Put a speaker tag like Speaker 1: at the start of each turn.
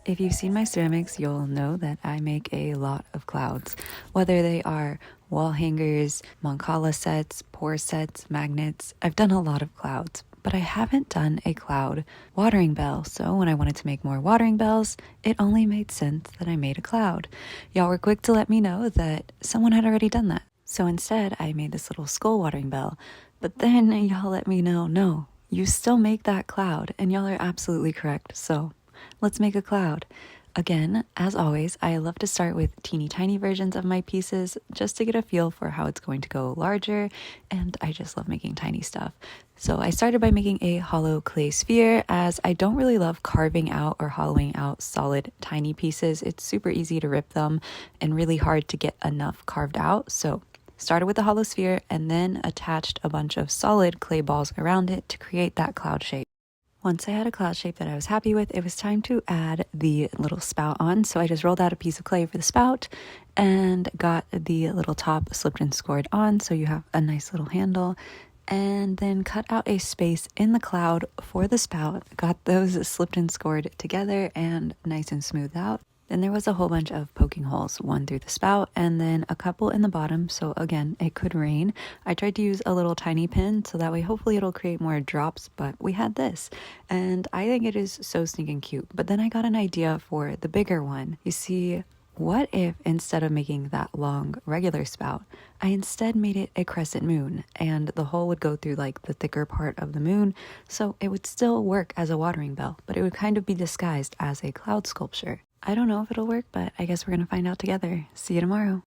Speaker 1: If you've seen my ceramics, you'll know that I make a lot of clouds, whether they are wall hangers, Mancala sets, pour sets, magnets. I've done a lot of clouds, but I haven't done a cloud watering bell. So when I wanted to make more watering bells, it only made sense that I made a cloud. Y'all were quick to let me know that someone had already done that. So instead, I made this little skull watering bell. But then y'all let me know, no, you still make that cloud, and y'all are absolutely correct. So let's make a cloud. Again, as always, I love to start with teeny tiny versions of my pieces just to get a feel for how it's going to go larger, and I just love making tiny stuff. So I started by making a hollow clay sphere, as I don't really love carving out or hollowing out solid tiny pieces. It's super easy to rip them and really hard to get enough carved out. So started with the hollow sphere and then attached a bunch of solid clay balls around it to create that cloud shape. Once I had a cloud shape that I was happy with, it was time to add the little spout on. So I just rolled out a piece of clay for the spout and got the little top slipped and scored on, so you have a nice little handle. And then cut out a space in the cloud for the spout, got those slipped and scored together and nice and smooth out. Then there was a whole bunch of poking holes, one through the spout and then a couple in the bottom, so again, it could rain. I tried to use a little tiny pin so that way hopefully it'll create more drops, but we had this. And I think it is so stinking cute. But then I got an idea for the bigger one. You see, what if instead of making that long regular spout, I instead made it a crescent moon, and the hole would go through like the thicker part of the moon, so it would still work as a watering bell, but it would kind of be disguised as a cloud sculpture. I don't know if it'll work, but I guess we're gonna find out together. See you tomorrow.